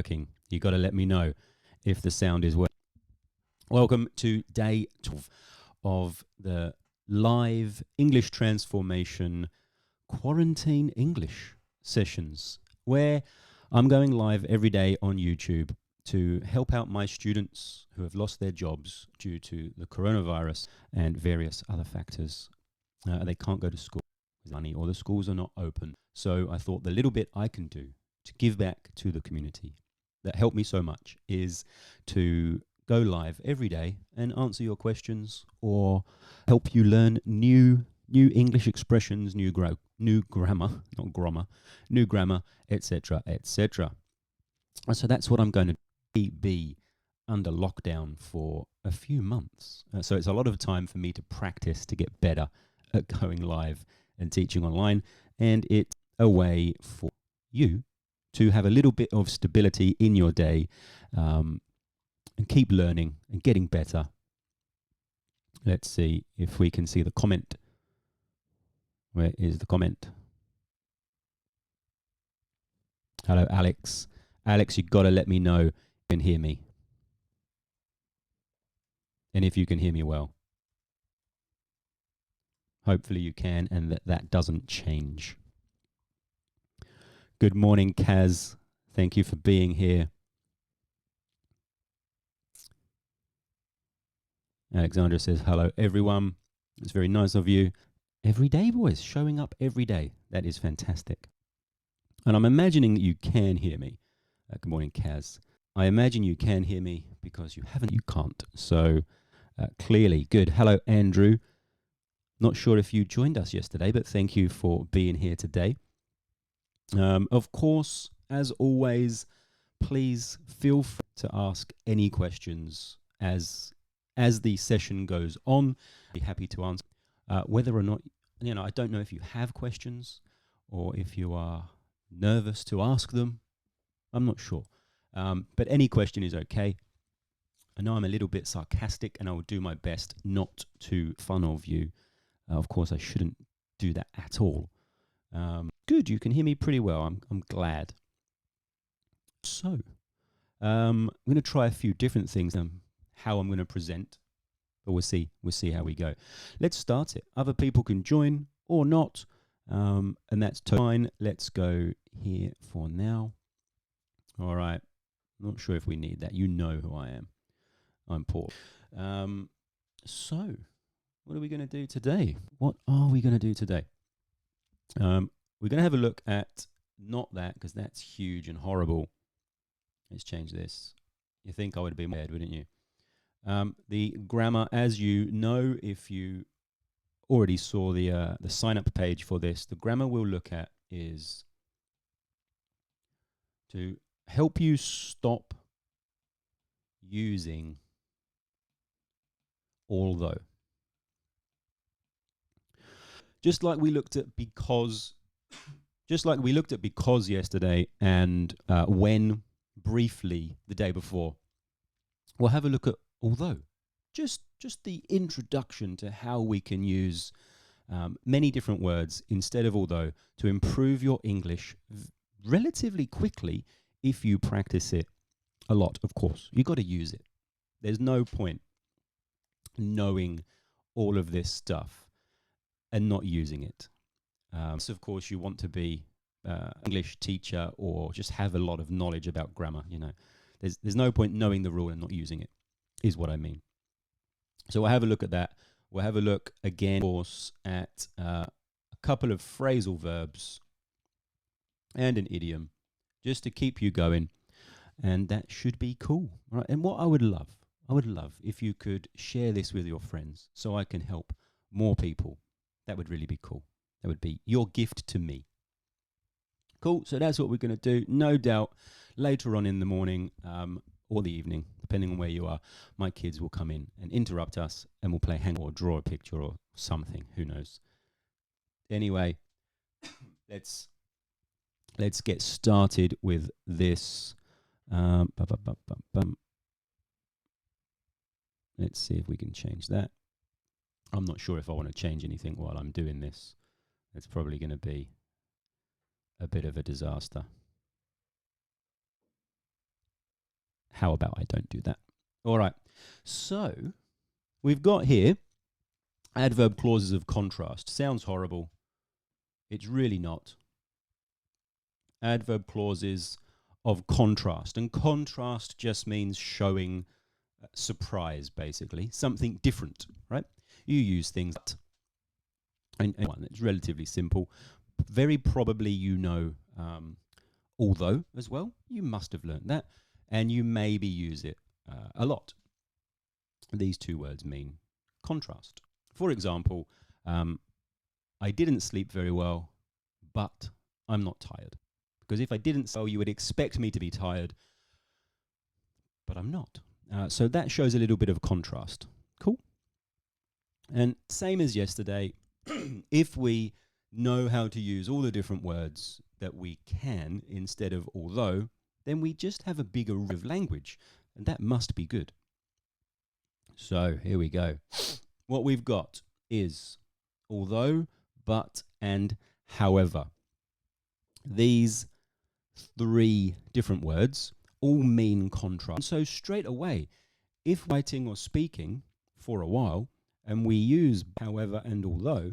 working. You got to let me know if the sound is working. Welcome to day 12 of the live English transformation quarantine English sessions, where I'm going live every day on YouTube to help out my students who have lost their jobs due to the coronavirus and various other factors. They can't go to school with money, or the schools are not open. So I thought the little bit I can do to give back to the community that helped me so much is to go live every day and answer your questions or help you learn new English expressions, new grammar, etc., etc. So that's what I'm going to be under lockdown for a few months. So it's a lot of time for me to practice to get better at going live and teaching online, and it's a way for you to have a little bit of stability in your day and keep learning and getting better. Let's see if we can see the comment. Where is the comment? Hello, Alex. Alex, you've got to let me know if you can hear me. And if you can hear me well. Hopefully you can, and that doesn't change. Good morning, Kaz. Thank you for being here. Alexandra says, hello, everyone. It's very nice of you. Every day, boys, showing up every day. That is fantastic. And I'm imagining that you can hear me. Good morning, Kaz. I imagine you can hear me because you can't. So clearly, good. Hello, Andrew. Not sure if you joined us yesterday, but thank you for being here today. Of course, as always, please feel free to ask any questions as the session goes on. I'll be happy to answer. Whether or not, I don't know if you have questions or if you are nervous to ask them. I'm not sure. But any question is okay. I know I'm a little bit sarcastic, and I will do my best not to fun of you. Of course, I shouldn't do that at all. Good, you can hear me pretty well. I'm glad. So, I'm going to try a few different things. How I'm going to present, but we'll see how we go. Let's start it. Other people can join or not, and that's fine. Let's go here for now. All right. Not sure if we need that. You know who I am. I'm Paul. So, what are we going to do today? What are we going to do today? We're going to have a look at not that, because that's huge and horrible. Let's change this. You think I would be mad, wouldn't you? The grammar, as you know, if you already saw the sign-up page for this, the grammar we'll look at is to help you stop using although. Just like we looked at because yesterday and when briefly the day before, we'll have a look at although. Just the introduction to how we can use many different words instead of although to improve your English relatively quickly if you practice it a lot, of course. You've got to use it. There's no point knowing all of this stuff and not using it. So, of course, you want to be an English teacher or just have a lot of knowledge about grammar. There's no point knowing the rule and not using it, is what I mean. So we'll have a look at that. We'll have a look again, of course, at a couple of phrasal verbs and an idiom, just to keep you going. And that should be cool, right? And what I would love if you could share this with your friends so I can help more people. That would really be cool. That would be your gift to me. Cool, so that's what we're going to do. No doubt later on in the morning or the evening, depending on where you are, my kids will come in and interrupt us and we'll play hang or draw a picture or something. Who knows? Anyway, let's get started with this. Let's see if we can change that. I'm not sure if I want to change anything while I'm doing this. It's probably going to be a bit of a disaster. how about I don't do that? All right. So we've got here adverb clauses of contrast. Sounds horrible. It's really not. Adverb clauses of contrast. And contrast just means showing surprise, basically. Something different, right? You use things and one, it's relatively simple. Very probably you know although as well. You must have learned that. And you maybe use it a lot. These two words mean contrast. For example, I didn't sleep very well, but I'm not tired. Because if I didn't so you would expect me to be tired, but I'm not. So that shows a little bit of contrast. Cool? And same as yesterday, if we know how to use all the different words that we can instead of although, then we just have a bigger array of language, and that must be good. So here we go. What we've got is although, but, and however. These three different words all mean contrast. So straight away, if writing or speaking for a while, and we use however and although,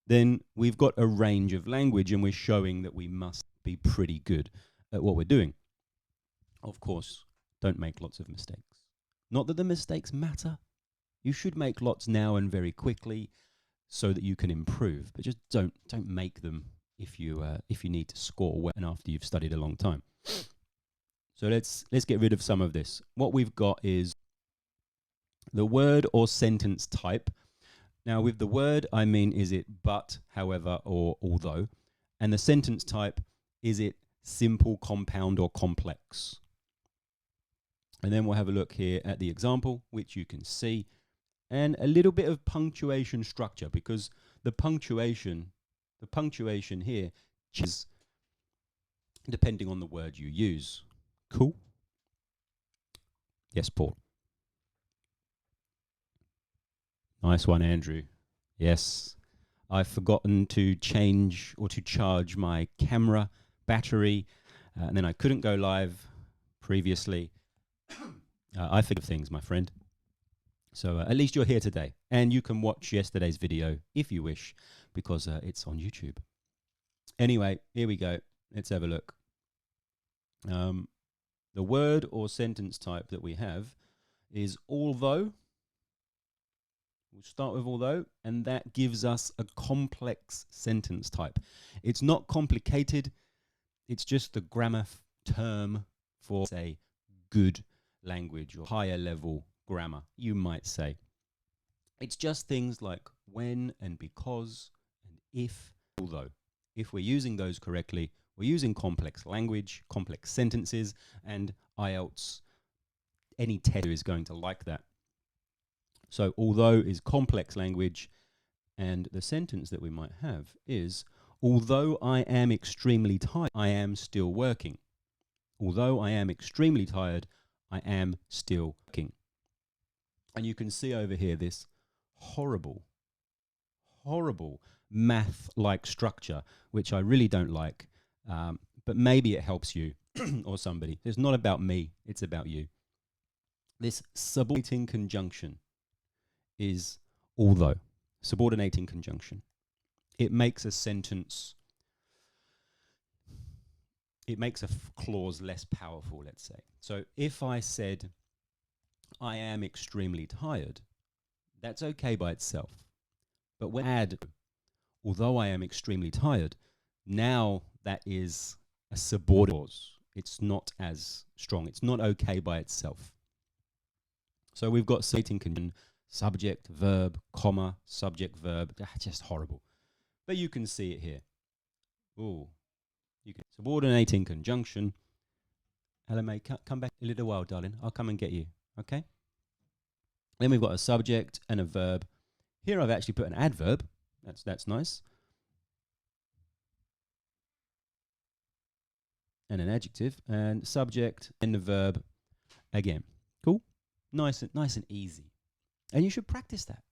then we've got a range of language and we're showing that we must be pretty good at what we're doing. Of course, don't make lots of mistakes. Not that the mistakes matter. You should make lots now and very quickly so that you can improve, but just don't make them if you need to score well and after you've studied a long time. So let's get rid of some of this. What we've got is the word or sentence type. Now with the word, I mean, is it but, however, or although? And the sentence type, is it simple, compound, or complex? And then we'll have a look here at the example, which you can see, and a little bit of punctuation structure, because the punctuation here is depending on the word you use. Cool? Yes, Paul. Nice one, Andrew. Yes, I've forgotten to change or to charge my camera battery, and then I couldn't go live previously. I think of things, my friend. So at least you're here today, and you can watch yesterday's video if you wish, because it's on YouTube. Anyway, here we go. Let's have a look. The word or sentence type that we have is although. We'll start with although, and that gives us a complex sentence type. It's not complicated. It's just the grammar term for, say, good language or higher level grammar, you might say. It's just things like when and because and if, although. If we're using those correctly, we're using complex language, complex sentences, and IELTS, any tester is going to like that. So although is complex language, and the sentence that we might have is, although I am extremely tired, I am still working. Although I am extremely tired, I am still working. And you can see over here this horrible math-like structure, which I really don't like, but maybe it helps you or somebody. It's not about me, it's about you. This subordinating conjunction is although, subordinating conjunction. It makes a sentence, it makes a clause less powerful, let's say. So if I said, I am extremely tired, that's okay by itself. But when I add, although I am extremely tired, now that is a subordinate clause. It's not as strong. It's not okay by itself. So we've got subordinating conjunction, subject, verb, comma, subject, verb. Just horrible. But you can see it here. Ooh. You can subordinating conjunction. Hello, mate. Come back a little while, darling. I'll come and get you. Okay? Then we've got a subject and a verb. Here I've actually put an adverb. That's nice. And an adjective. And subject and the verb again. Cool? Nice and easy. And you should practice that.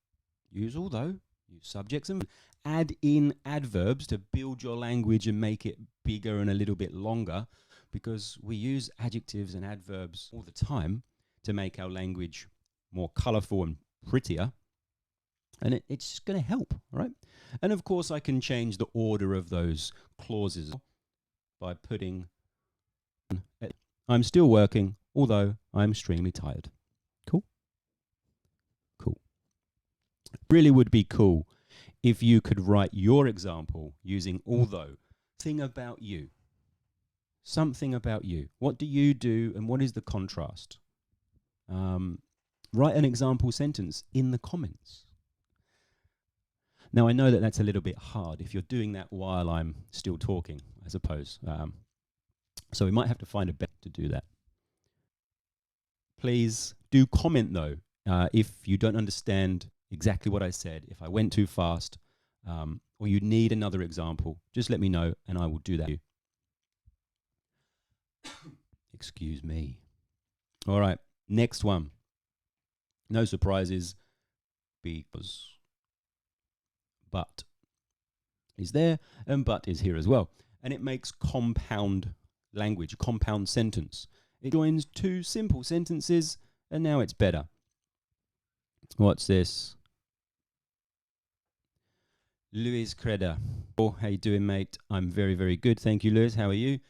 Use although, use subjects, and add in adverbs to build your language and make it bigger and a little bit longer. because we use adjectives and adverbs all the time to make our language more colourful and prettier. And it's just going to help, right? And of course, I can change the order of those clauses by putting I'm still working, although I'm extremely tired. Cool? Cool. Really would be cool if you could write your example using although. Thing about you. Something about you. What do you do and what is the contrast? Write an example sentence in the comments. Now, I know that that's a little bit hard if you're doing that while I'm still talking, I suppose. So we might have to find a better to do that. Please do comment, though, if you don't understand exactly what I said, if I went too fast, or you need another example. Just let me know, and I will do that. Excuse me. All right, next one. No surprises, because but is there, and but is here as well. And it makes compound language, compound sentence. It joins two simple sentences, and now it's better. What's this? Luis Creda. Oh, how you doing, mate? I'm very, very good. Thank you, Luis. How are you?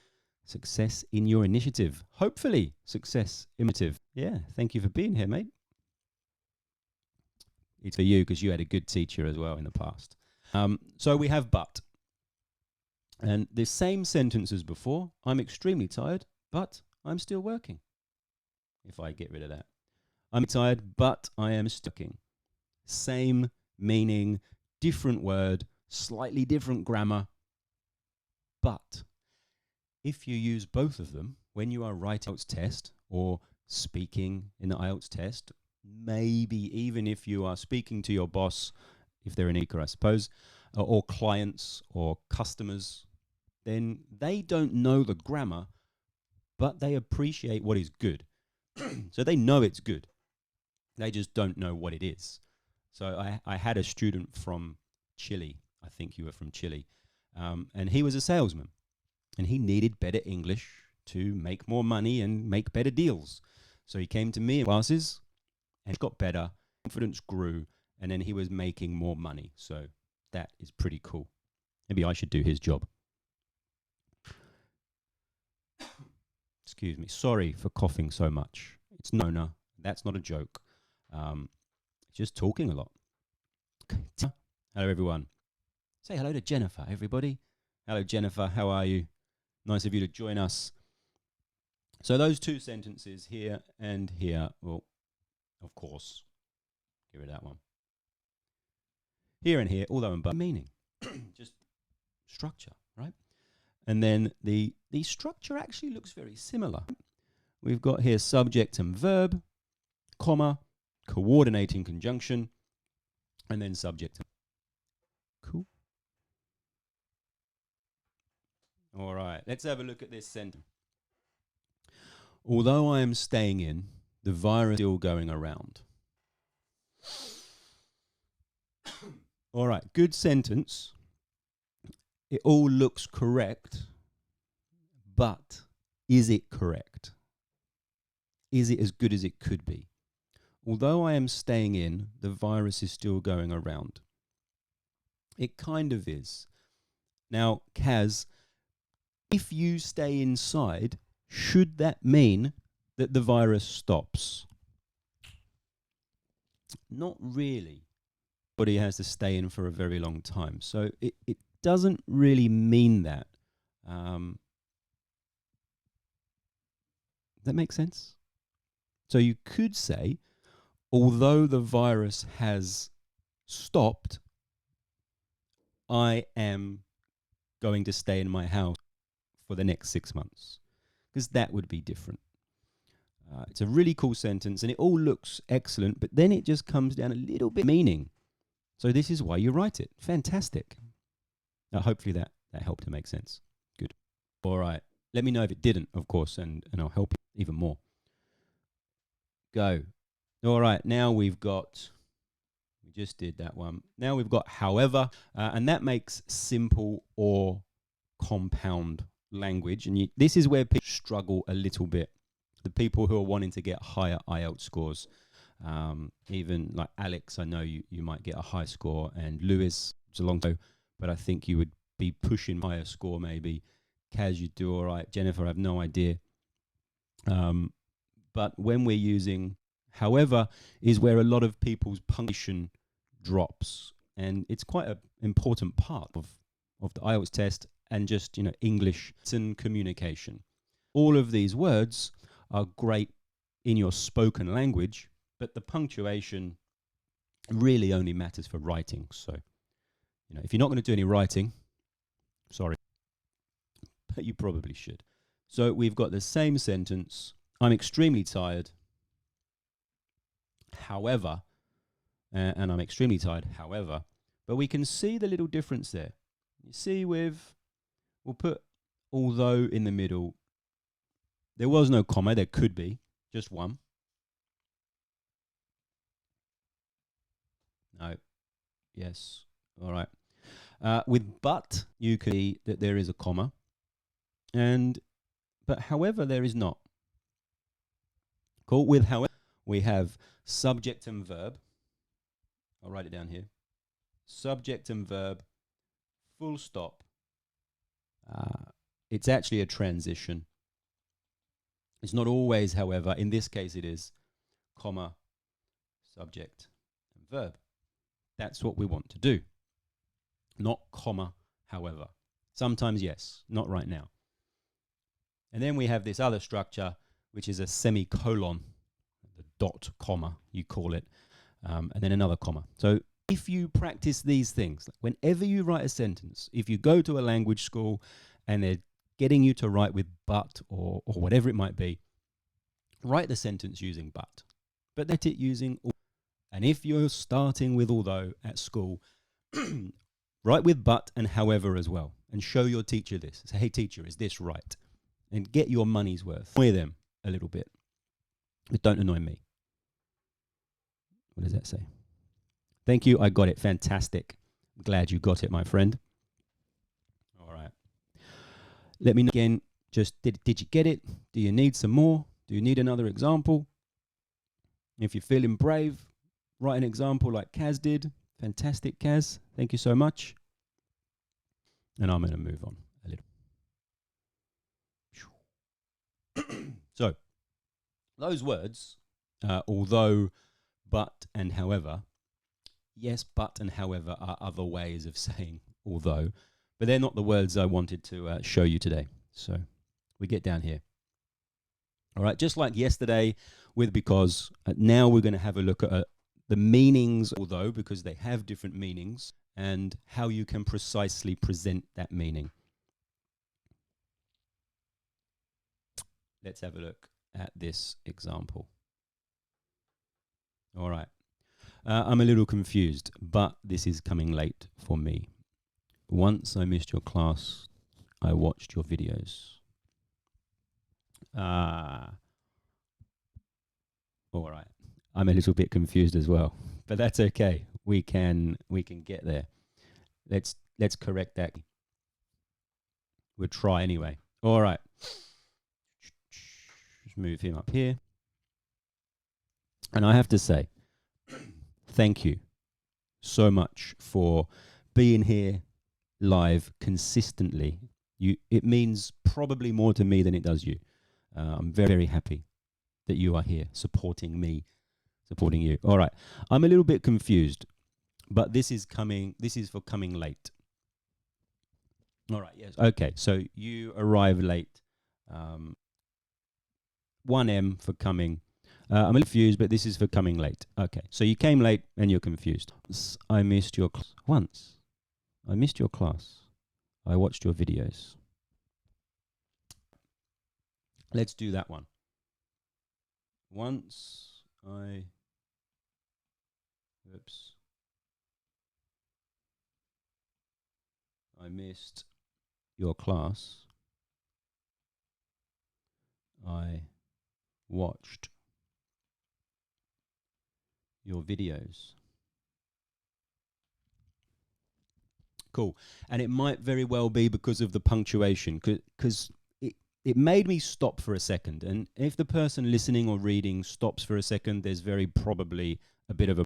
Success in your initiative. Hopefully, success initiative. Yeah, thank you for being here, mate. It's for you because you had a good teacher as well in the past. So we have but. And the same sentence as before. I'm extremely tired, but I'm still working. If I get rid of that. I'm tired, but I am stucking. Same meaning, different word, slightly different grammar. But if you use both of them when you are writing IELTS test or speaking in the IELTS test, maybe even if you are speaking to your boss, if they're an ECA, I suppose, or clients or customers, then they don't know the grammar, but they appreciate what is good. So they know it's good. They just don't know what it is. So I had a student from Chile. I think you were from Chile. And he was a salesman. And he needed better English to make more money and make better deals. So he came to me in classes, and he got better, confidence grew, and then he was making more money. So that is pretty cool. Maybe I should do his job. Excuse me. Sorry for coughing so much. It's no, that's not a joke. Just talking a lot. Hello, everyone. Say hello to Jennifer, everybody. Hello, Jennifer. How are you? Nice of you to join us. So those two sentences here and here, well, of course, get rid of that one. Here and here, although and but meaning. Just structure, right? And then the structure actually looks very similar. We've got here subject and verb, comma, coordinating conjunction, and then subject. Cool. All right, let's have a look at this sentence. Although I am staying in, the virus is still going around. All right, good sentence. It all looks correct, but is it correct? Is it as good as it could be? Although I am staying in, the virus is still going around. It kind of is. Now, Kaz, if you stay inside, should that mean that the virus stops? Not really. Body has to stay in for a very long time. So it doesn't really mean that. That makes sense? So you could say, although the virus has stopped, I am going to stay in my house for the next 6 months, because that would be different. It's a really cool sentence, and it all looks excellent, but then it just comes down a little bit meaning. So this is why you write it. Fantastic. Hopefully that helped to make sense. Good. All right. Let me know if it didn't, of course, and I'll help you even more. Go. All right. Now we just did that one. Now we've got however, and that makes simple or compound language, and this is where people struggle a little bit. The people who are wanting to get higher IELTS scores, even like Alex, I know you might get a high score, and Lewis, it's a long time, but I think you would be pushing higher score maybe. Kaz, you do all right. Jennifer, I have no idea. But when we're using however is where a lot of people's punctuation drops, and it's quite an important part of the IELTS test and just, English and communication. All of these words are great in your spoken language, but the punctuation really only matters for writing. So, if you're not going to do any writing, sorry, but you probably should. So we've got the same sentence. I'm extremely tired. However, and I'm extremely tired, however, but we can see the little difference there. You see we'll put although in the middle. There was no comma, there could be, just one. No, yes, all right. With but, you can see that there is a comma, but however, there is not. Cool, with however, we have subject and verb. I'll write it down here. Subject and verb, full stop. It's actually a transition. It's not always, however. In this case, it is, comma, subject, and verb. That's what we want to do. Not comma, however. Sometimes, yes, not right now. And then we have this other structure, which is a semicolon, the dot, comma, you call it, and then another comma. So if you practice these things, whenever you write a sentence, if you go to a language school and they're getting you to write with but or whatever it might be, write the sentence using but let it using although. And if you're starting with although at school, write with but and however as well, and show your teacher this. Say, hey teacher, is this right? And get your money's worth. Annoy them a little bit, but don't annoy me. What does that say? Thank you, I got it. Fantastic. I'm glad you got it, my friend. All right. Let me know again, just did you get it? Do you need some more? Do you need another example? If you're feeling brave, write an example like Kaz did. Fantastic, Kaz. Thank you so much. And I'm going to move on a little. So, those words, although, but, and however, yes, but and however are other ways of saying although, but they're not the words I wanted to show you today. So we get down here. All right, just like yesterday with because, now we're going to have a look at the meanings, although, because they have different meanings, and how you can precisely present that meaning. Let's have a look at this example. All right. I'm a little confused, but this is coming late for me. Once I missed your class, I watched your videos. All right. I'm a little bit confused as well, but that's okay. We can get there. Let's correct that. We'll try anyway. All right. Just move him up here. And I have to say, thank you so much for being here live consistently. It means probably more to me than it does you. I'm very, very happy that you are here supporting me, supporting you. All right. I'm a little bit confused, but this is for coming late. All right. Yes. Okay. So you arrive late. 1M for coming. I'm confused, but this is for coming late. Okay. So you came late and you're confused. I missed your class. Once. I missed your class. I watched your videos. Let's do that one. Once I... Oops. I missed your class. I watched your videos. Cool. And it might very well be because of the punctuation, because it made me stop for a second. And if the person listening or reading stops for a second, there's very probably a bit of a...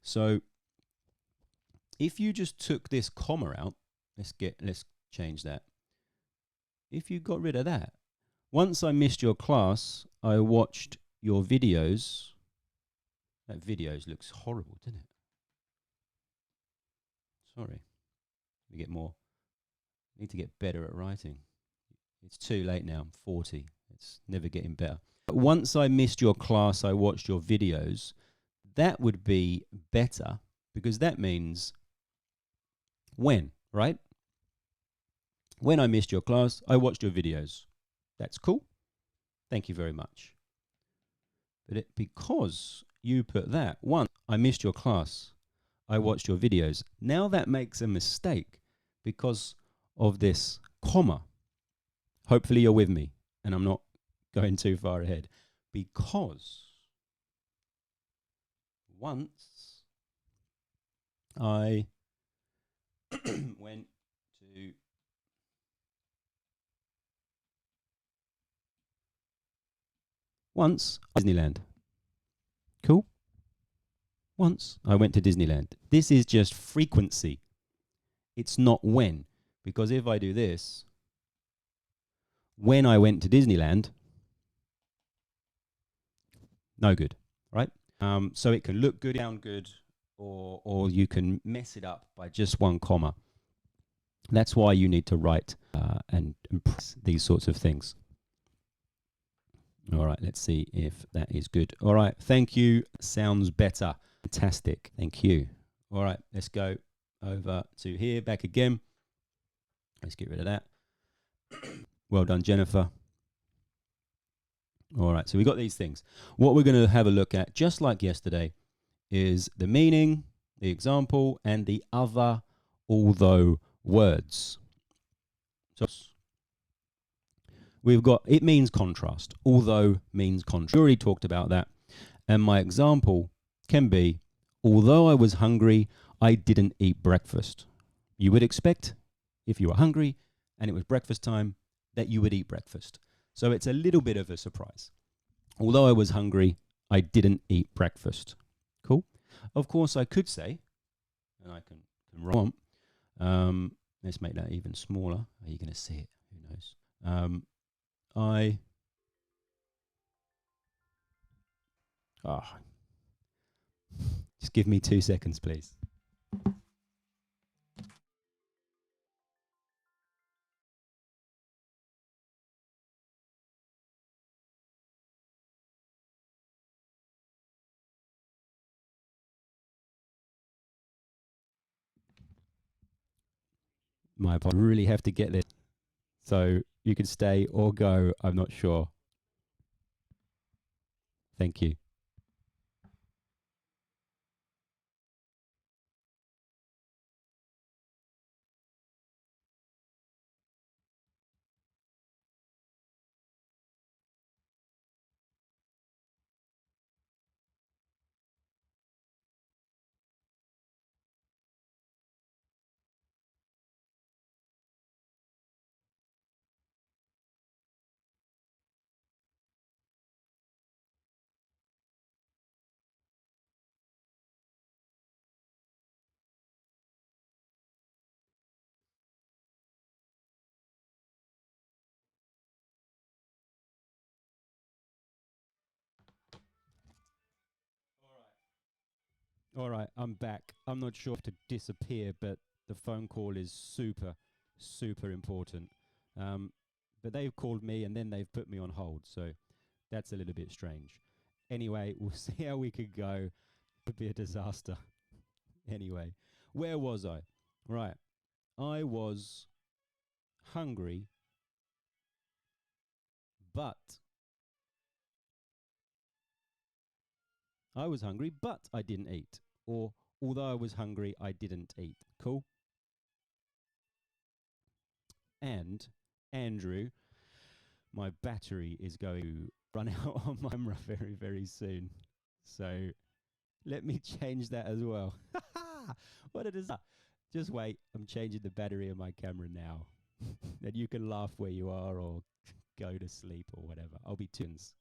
So if you just took this comma out, let's change that. If you got rid of that, once I missed your class, I watched your videos. That videos looks horrible, doesn't it? Sorry. Let me get more. I need to get better at writing. It's too late now. I'm 40. It's never getting better. But once I missed your class, I watched your videos. That would be better because that means when, right? When I missed your class, I watched your videos. That's cool. Thank you very much. But because you put that, one, I missed your class, I watched your videos. Now that makes a mistake because of this comma. Hopefully you're with me and I'm not going too far ahead. Because once I went to Disneyland. Cool? Once I went to Disneyland. This is just frequency. It's not when. Because if I do this, when I went to Disneyland, no good, right? So it can look good, sound good, or you can mess it up by just one comma. That's why you need to write and press these sorts of things. All right, let's see if that is good. All right, thank you. Sounds better. Fantastic. Thank you. All right, let's go over to here, back again. Let's get rid of that. Well done, Jennifer. All right, so we got these things. What we're going to have a look at, just like yesterday, is the meaning, the example, and the other although words. So we've got, it means contrast. Although means contrast. We already talked about that. And my example can be, although I was hungry, I didn't eat breakfast. You would expect, if you were hungry and it was breakfast time, that you would eat breakfast. So it's a little bit of a surprise. Although I was hungry, I didn't eat breakfast. Cool. Of course, I could say, and I can write. Let's make that even smaller. Are you going to see it? Who knows? Just give me 2 seconds, please. My apologies. I really have to get this. So you can stay or go. I'm not sure. Thank you. All right, I'm back. I'm not sure if to disappear, but the phone call is super, super important. But they've called me and then they've put me on hold, so that's a little bit strange. Anyway, we'll see how we could go. Could be a disaster. Anyway, where was I? Right, I was hungry, but I didn't eat. Or although I was hungry, I didn't eat. Cool? And Andrew, my battery is going to run out on my camera very, very soon. So let me change that as well. What a disaster. Just wait. I'm changing the battery of my camera now. And you can laugh where you are or go to sleep or whatever. I'll be tunes.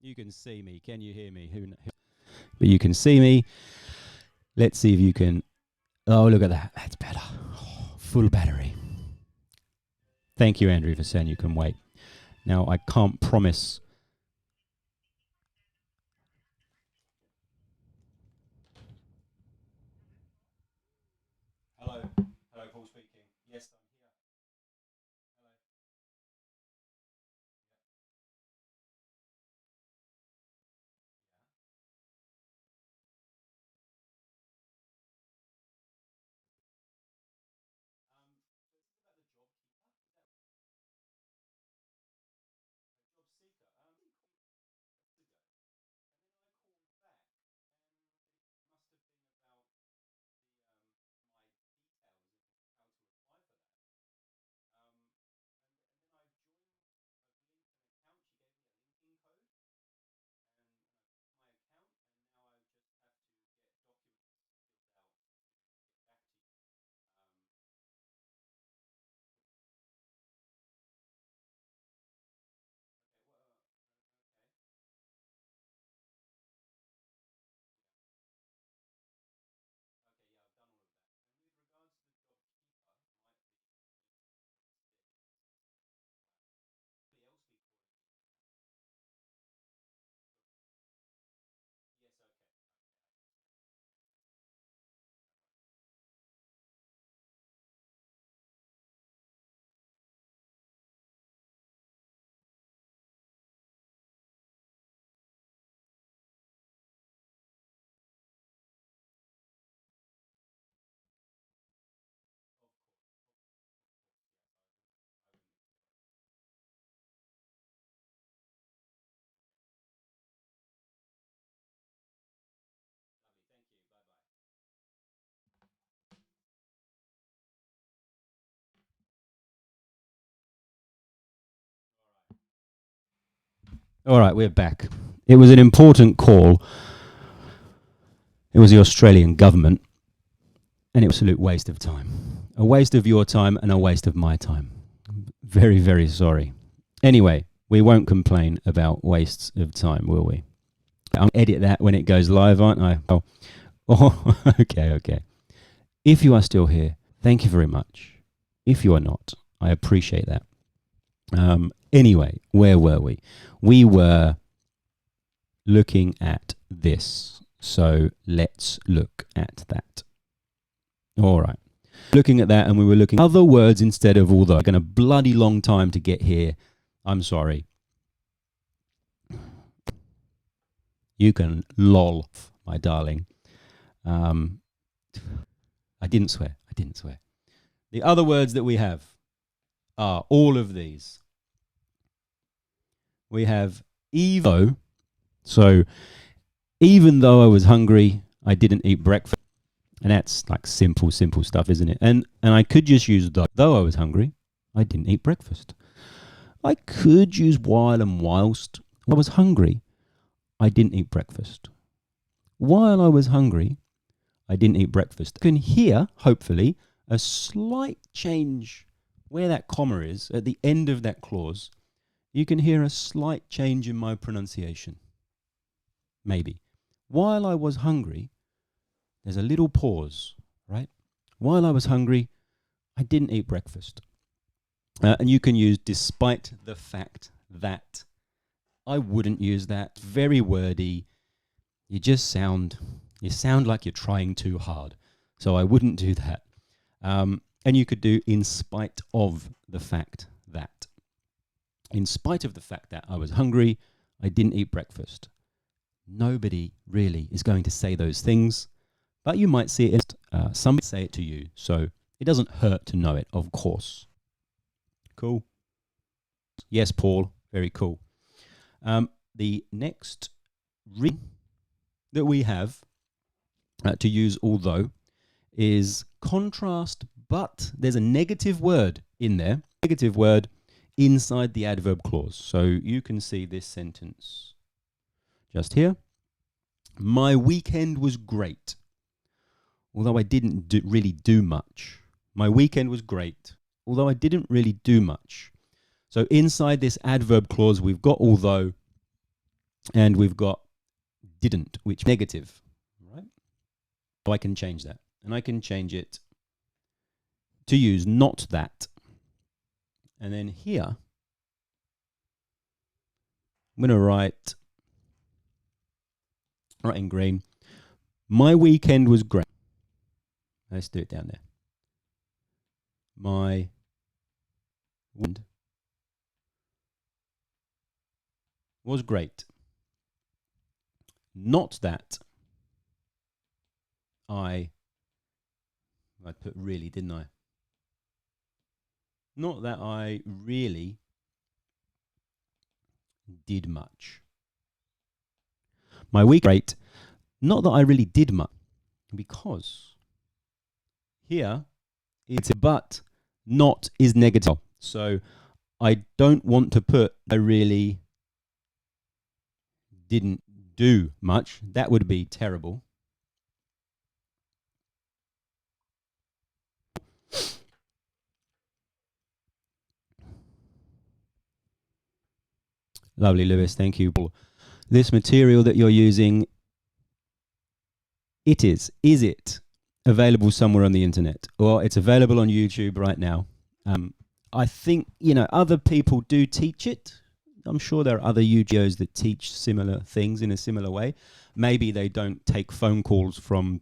You can see me. Can you hear me? But you can see me. Let's see if you can. Oh, look at that. That's better. Oh, full battery. Thank you, Andrew, for saying you can wait. Now, I can't promise. Hello. Hello, Paul speaking. Yes, I'm here. Hello. All right, we're back. It was an important call. It was the Australian government, and it was an absolute waste of time. A waste of your time and a waste of my time. Very, very sorry. Anyway, we won't complain about wastes of time, will we? I'll edit that when it goes live, aren't I? Oh, okay. If you are still here, thank you very much. If you are not, I appreciate that. Anyway, where were we? We were looking at this. So let's look at that. All right. Looking at that, and we were looking at other words instead of although. It's going a bloody long time to get here. I'm sorry. You can lol, my darling. I didn't swear. The other words that we have are all of these. We have even. So even though I was hungry, I didn't eat breakfast. And that's like simple stuff, isn't it? And I could just use though I was hungry, I didn't eat breakfast. I could use while and whilst I was hungry, I didn't eat breakfast. While I was hungry, I didn't eat breakfast. You can hear, hopefully, a slight change where that comma is at the end of that clause. You can hear a slight change in my pronunciation. Maybe. While I was hungry, there's a little pause, right? While I was hungry, I didn't eat breakfast. And you can use despite the fact that. I wouldn't use that. Very wordy. You sound like you're trying too hard. So I wouldn't do that. And you could do in spite of the fact that. In spite of the fact that I was hungry, I didn't eat breakfast. Nobody really is going to say those things, but you might see it. Somebody say it to you, so it doesn't hurt to know it, of course. Cool? Yes, Paul. Very cool. The next reading that we have to use although is contrast, but there's a negative word in there. Negative word inside the adverb clause. So you can see this sentence just here. My weekend was great, although I didn't really do much. My weekend was great, although I didn't really do much. So inside this adverb clause, we've got although and we've got didn't, which is negative, right? So I can change that. And I can change it to use not that. And then here, I'm going to write in green, my weekend was great. Let's do it down there. My weekend was great. Not that I put really, didn't I? Not that I really did much. My week great. Not that I really did much, because here it's a but, not is negative. So I don't want to put I really didn't do much. That would be terrible. Lovely, Lewis. Thank you. This material that you're using, is it available somewhere on the internet? Well, it's available on YouTube right now. I think, other people do teach it. I'm sure there are other YouTubers that teach similar things in a similar way. Maybe they don't take phone calls from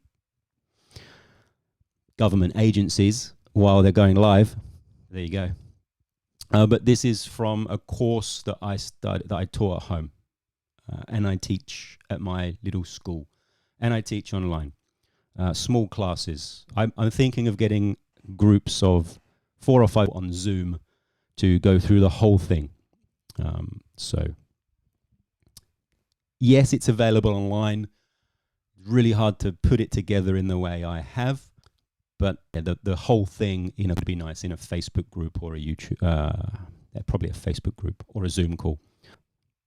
government agencies while they're going live. There you go. But this is from a course that I taught at home, and I teach at my little school, and I teach online, small classes. I'm thinking of getting groups of 4 or 5 on Zoom to go through the whole thing. So yes, it's available online. Really hard to put it together in the way I have. But the whole thing, would be nice in a Facebook group or a YouTube, probably a Facebook group or a Zoom call.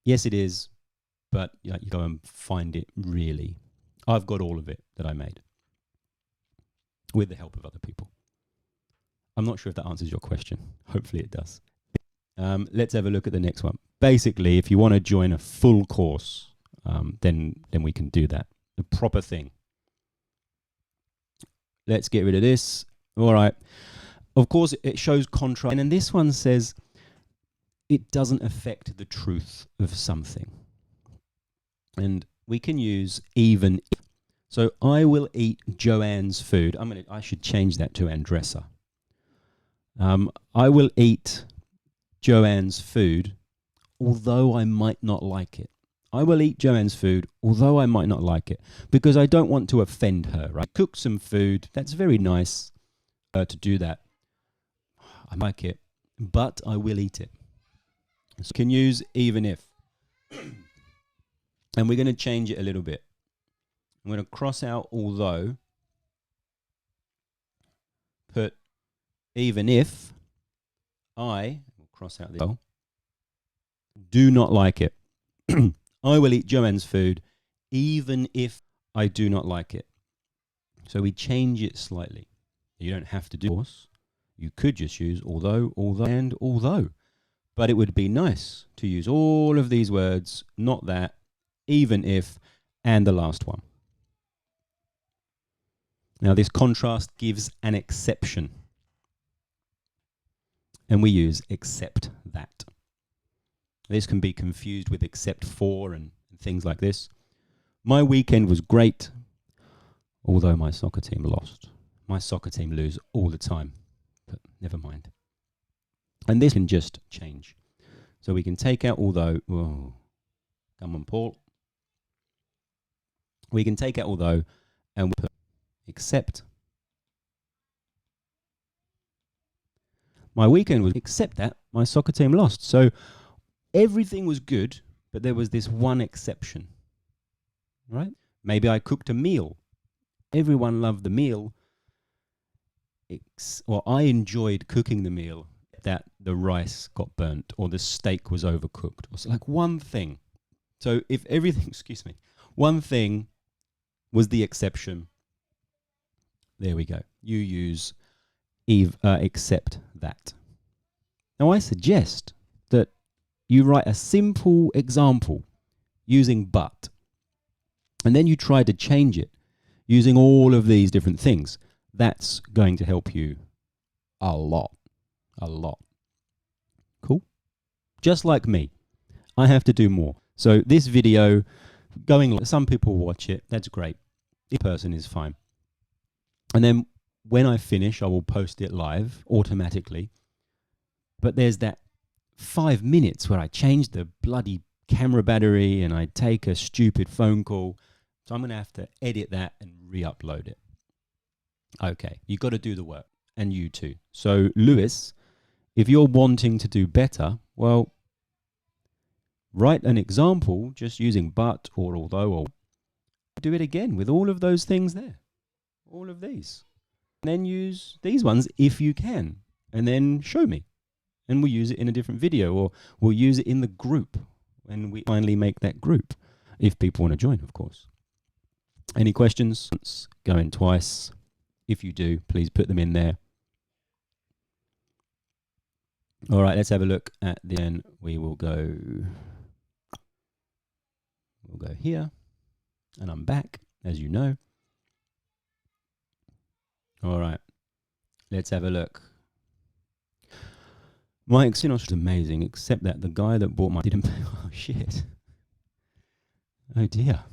Yes, it is, but you go and find it really. I've got all of it that I made with the help of other people. I'm not sure if that answers your question. Hopefully it does. Let's have a look at the next one. Basically, if you want to join a full course, then we can do that. The proper thing. Let's get rid of this. All right. Of course, it shows contrast. And then this one says it doesn't affect the truth of something. And we can use even if. So I will eat Joanne's food. I should change that to Andressa. I will eat Joanne's food, although I might not like it. I will eat Joanne's food, although I might not like it, because I don't want to offend her, right? Cook some food. That's very nice to do that. I like it, but I will eat it. So you can use even if. And we're going to change it a little bit. I'm going to cross out although, put even if I, we'll cross out the do not like it. I will eat Joanne's food even if I do not like it. So we change it slightly. You don't have to do this. You could just use although, and although. But it would be nice to use all of these words, not that, even if, and the last one. Now this contrast gives an exception. And we use except that. This can be confused with except for and things like this. My weekend was great, although my soccer team lost. My soccer team lose all the time, but never mind. And this can just change. So we can take out although. Whoa. Come on, Paul. We can take out although and we put except. My weekend was except that my soccer team lost. So everything was good, but there was this one exception. Right? Maybe I cooked a meal. Everyone loved the meal. Or I enjoyed cooking the meal, that the rice got burnt or the steak was overcooked. Or so like one thing. So if everything, one thing was the exception, there we go. You use except that. Now I suggest that you write a simple example using but, and then you try to change it using all of these different things. That's going to help you a lot. Cool? Just like me, I have to do more. So this video, some people watch it, that's great. This person is fine. And then when I finish, I will post it live automatically. But there's that 5 minutes where I change the bloody camera battery and I take a stupid phone call. So I'm going to have to edit that and re-upload it. Okay, you've got to do the work, and you too. So, Lewis, if you're wanting to do better, well, write an example just using but or although, or do it again with all of those things there, all of these. And then use these ones if you can, and then show me. And we'll use it in a different video, or we'll use it in the group when we finally make that group, if people want to join, of course. Any questions? Once, go in twice. If you do, please put them in there. All right, let's have a look at the end. We'll go here, and I'm back, as you know. All right, let's have a look. My Exynos was amazing, except that the guy that bought my didn't pay. Oh, shit. Oh, dear.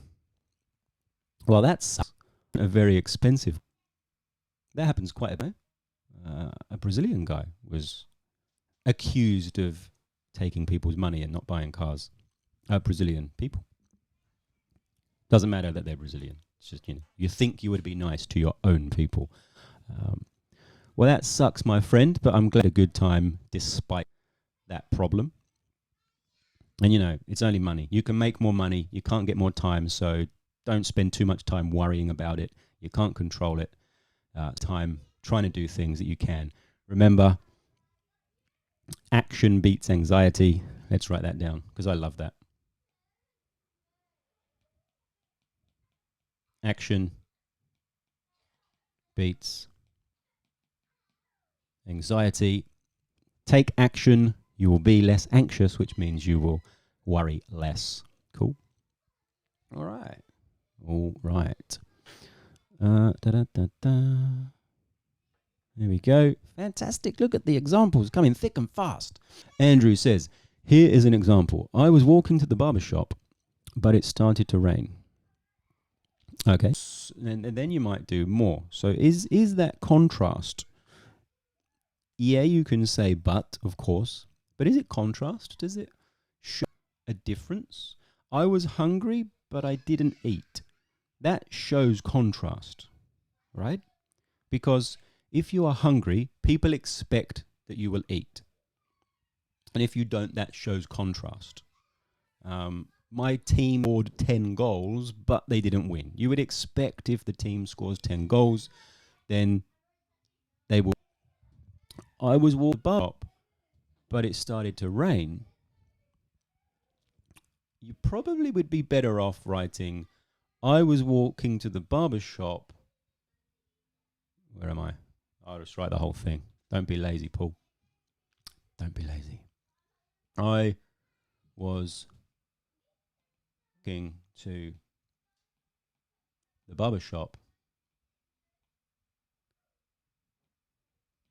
Well, that's a very expensive. That happens quite a bit. A Brazilian guy was accused of taking people's money and not buying cars. Brazilian people. Doesn't matter that they're Brazilian. It's just, you think you would be nice to your own people. Well, that sucks, my friend, but I'm glad a good time despite that problem. And, it's only money. You can make more money. You can't get more time, so don't spend too much time worrying about it. You can't control it. Time trying to do things that you can. Remember, action beats anxiety. Let's write that down because I love that. Action beats anxiety. Take action. You will be less anxious, which means you will worry less. Cool. All right. There we go. Fantastic. Look at the examples coming thick and fast. Andrew says, here is an example. I was walking to the barber shop, but it started to rain. Okay. And then you might do more. So is that contrast? Yeah, you can say but, of course. But is it contrast? Does it show a difference? I was hungry, but I didn't eat. That shows contrast, right? Because if you are hungry, people expect that you will eat. And if you don't, that shows contrast. My team scored 10 goals, but they didn't win. You would expect if the team scores 10 goals, then they will. I was walking up, but it started to rain. You probably would be better off writing, I was walking to the barber shop. Where am I? I'll just write the whole thing. Don't be lazy, Paul. Don't be lazy. I was walking to the barber shop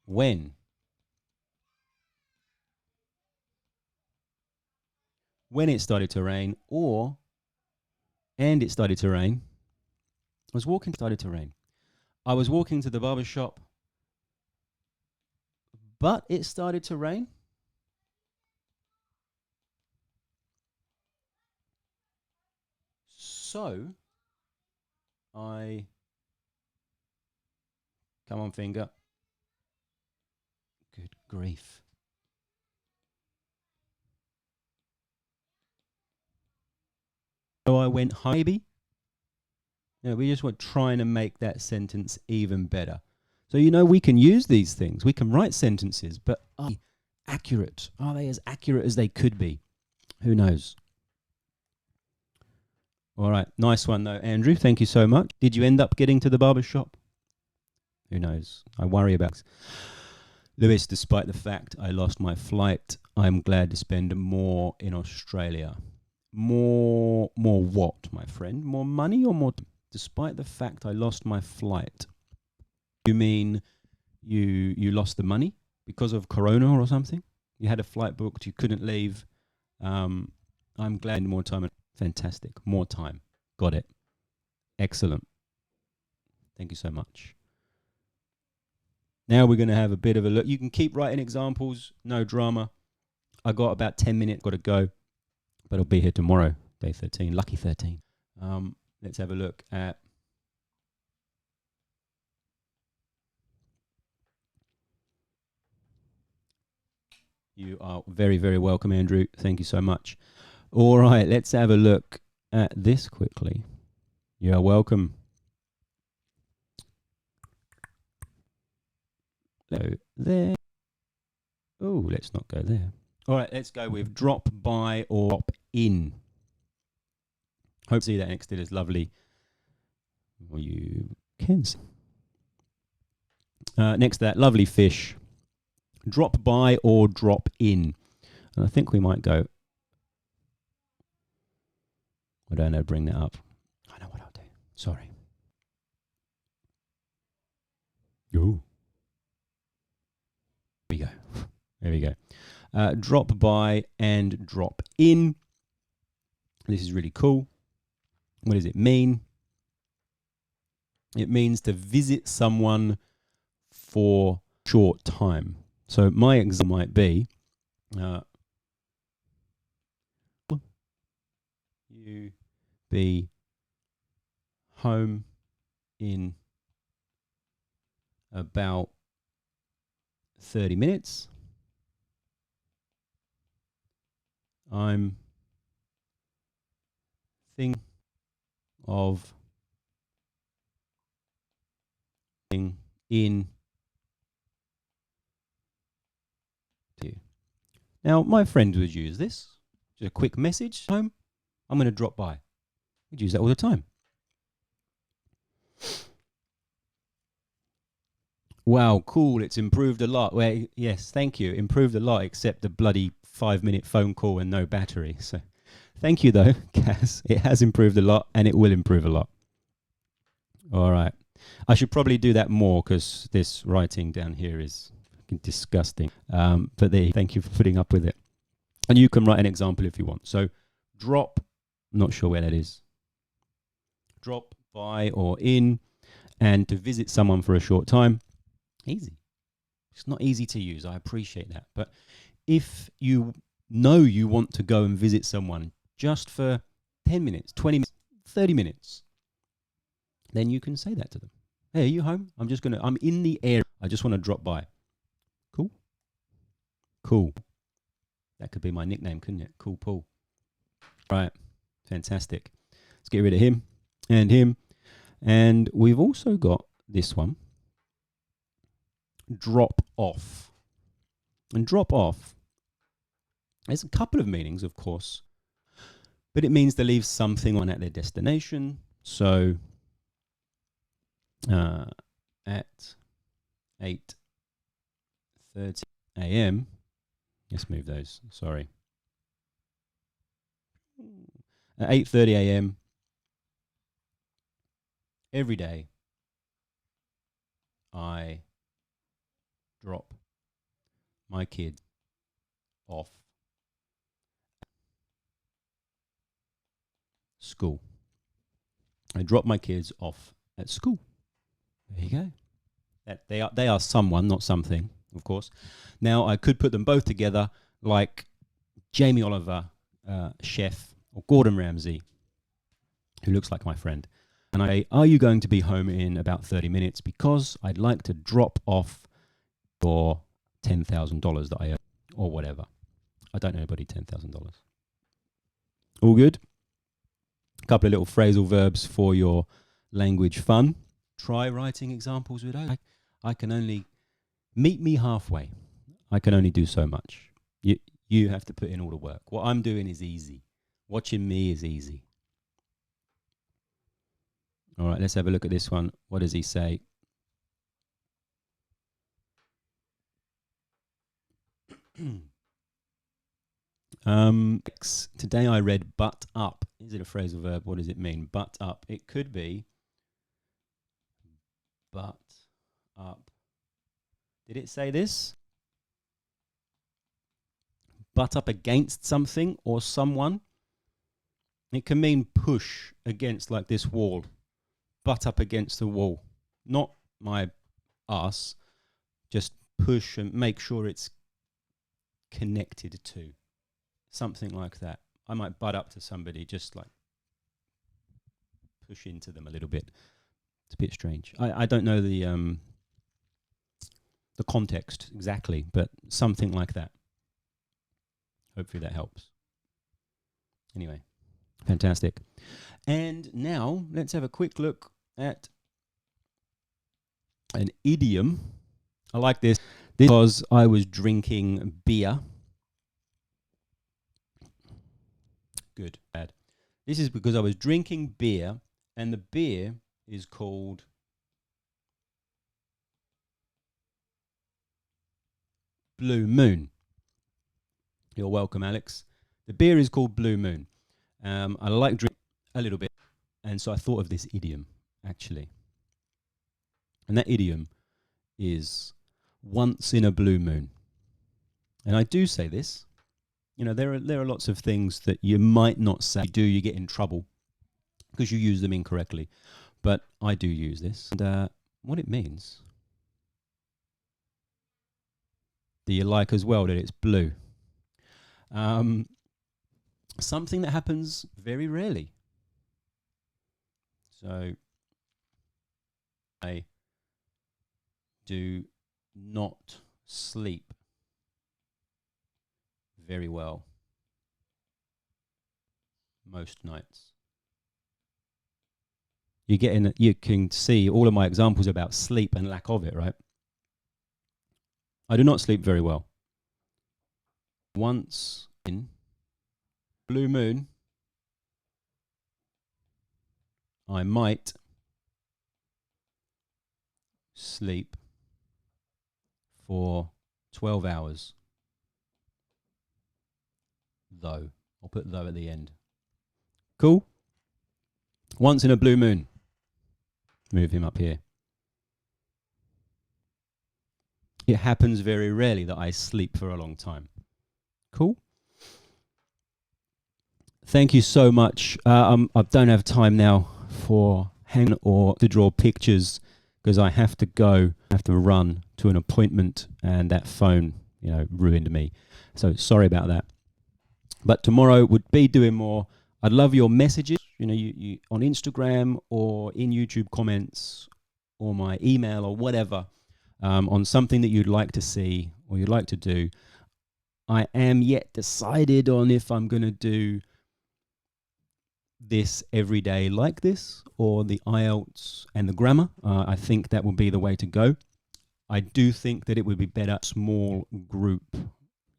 when it started to rain, and it started to rain. I was walking, started to rain. I was walking to the barber shop, but it started to rain. So come on, finger. Good grief. So I went home, maybe. No, we just want trying to make that sentence even better. So, we can use these things. We can write sentences, but are they accurate? Are they as accurate as they could be? Who knows? All right. Nice one, though, Andrew. Thank you so much. Did you end up getting to the barber shop? Who knows? I worry about Lewis, despite the fact I lost my flight, I'm glad to spend more in Australia. More what, my friend? More money or more? Despite the fact I lost my flight. You mean you lost the money because of Corona or something? You had a flight booked, you couldn't leave. I'm glad more time. Fantastic. More time. Got it. Excellent. Thank you so much. Now we're going to have a bit of a look. You can keep writing examples. No drama. I got about 10 minutes. Got to go. But I'll be here tomorrow. Day 13. Lucky 13. Let's have a look at... You are very, very welcome, Andrew. Thank you so much. All right, let's have a look at this quickly. You are welcome. Go there. Oh, let's not go there. All right, let's go with drop by or drop in. Hope to see that next. It is lovely. Well, you can see. Next to that, lovely fish. Drop by or drop in. And I think we might go. I don't know how to bring that up. I know what I'll do. Sorry. Ooh. There we go. There we go. Drop by and drop in. This is really cool. What does it mean? It means to visit someone for a short time. So my example might be, you be home in about 30 minutes. I'm thinking of in to. Now, my friends would use this. Just a quick message home. I'm going to drop by. We'd use that all the time. Wow, cool. It's improved a lot. Well, yes, thank you. Improved a lot, except the bloody 5-minute phone call and no battery. So thank you, though, Cass. It has improved a lot, and it will improve a lot. All right. I should probably do that more because this writing down here is disgusting. But there, thank you for putting up with it. And you can write an example if you want. So drop, not sure where that is. Drop by or in, and to visit someone for a short time. Easy. It's not easy to use. I appreciate that. But if you know you want to go and visit someone just for 10 minutes, 20 minutes, 30 minutes, then you can say that to them. Hey, are you home? I'm in the area. I just want to drop by. Cool? Cool. That could be my nickname, couldn't it? Cool Paul. Right. Fantastic. Let's get rid of him and him. And we've also got this one. Drop off. And drop off, there's a couple of meanings, of course, but it means to leave something on at their destination. So at 8:30 a.m. Let's move those. Sorry. At 8:30 a.m. every day, I drop my kid off school. I drop my kids off at school. There you go. They are someone, not something, of course. Now, I could put them both together like Jamie Oliver, chef, or Gordon Ramsay, who looks like my friend. And I say, are you going to be home in about 30 minutes? Because I'd like to drop off your $10,000 that I owe, or whatever. I don't owe anybody $10,000. All good? A couple of little phrasal verbs for your language fun. Try writing examples with those. I can only meet me halfway. I can only do so much. You have to put in all the work. What I'm doing is easy. Watching me is easy. All right, let's have a look at this one. What does he say? Today I read butt up. Is it a phrasal verb? What does it mean? Butt up. It could be butt up. Did it say this? Butt up against something or someone. It can mean push against, like this wall. Butt up against the wall. Not my ass. Just push and make sure it's connected to. Something like that. I might butt up to somebody, just like push into them a little bit. It's a bit strange. I don't know the context exactly, but something like that. Hopefully that helps. Anyway, fantastic. And now let's have a quick look at an idiom. I like this because I was drinking beer. Good, bad. This is because I was drinking beer, and the beer is called Blue Moon. You're welcome, Alex. The beer is called Blue Moon. I like drinking a little bit, and so I thought of this idiom, actually. And that idiom is once in a blue moon. And I do say this. You know, there are lots of things that you might not say. You get in trouble because you use them incorrectly. But I do use this. And what it means, do you like as well that it's blue? Something that happens very rarely. So I do not sleep very well most nights. You can see all of my examples about sleep and lack of it, right? I do not sleep very well. Once in blue moon, I might sleep for 12 hours. Though. I'll put though at the end. Cool? Once in a blue moon. Move him up here. It happens very rarely that I sleep for a long time. Cool? Thank you so much. I don't have time now for hang or to draw pictures because I have to go. I have to run to an appointment, and that phone, ruined me. So sorry about that. But tomorrow would be doing more. I'd love your messages, you on Instagram or in YouTube comments or my email or whatever, on something that you'd like to see or you'd like to do. I am yet decided on if I'm going to do this every day like this or the IELTS and the grammar. I think that will be the way to go. I do think that it would be better small group,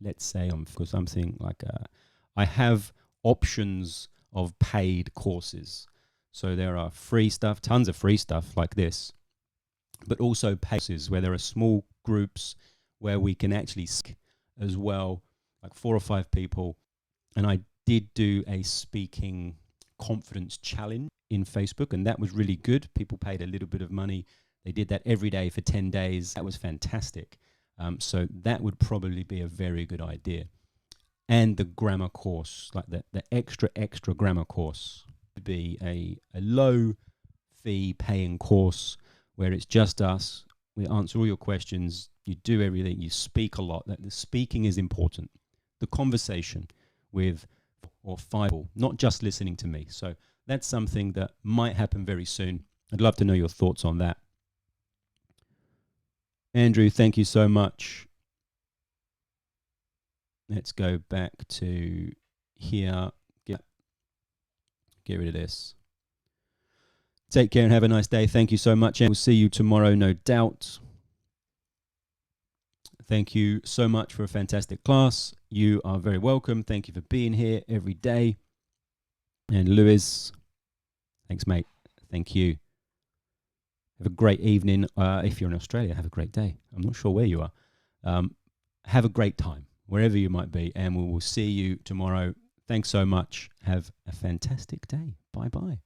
let's say, for something like I have options of paid courses. So there are free stuff, tons of free stuff like this, but also paid courses where there are small groups where we can actually speak as well, like 4 or 5 people. And I did do a speaking confidence challenge in Facebook, and that was really good. People paid a little bit of money. They did that every day for 10 days. That was fantastic. So that would probably be a very good idea. And the grammar course, like the extra grammar course, would be a low fee paying course where it's just us. We answer all your questions. You do everything. You speak a lot. The speaking is important. The conversation with or 5 people, not just listening to me. So That's something that might happen very soon. I'd love to know your thoughts on that. Andrew, thank you so much. Let's go back to here. Get rid of this. Take care and have a nice day. Thank you so much, and we'll see you tomorrow, no doubt. Thank you so much for a fantastic class. You are very welcome. Thank you for being here every day. And Lewis, thanks, mate. Thank you. Have a great evening. If you're in Australia, have a great day. I'm not sure where you are. Have a great time, wherever you might be, and we will see you tomorrow. Thanks so much. Have a fantastic day. Bye-bye.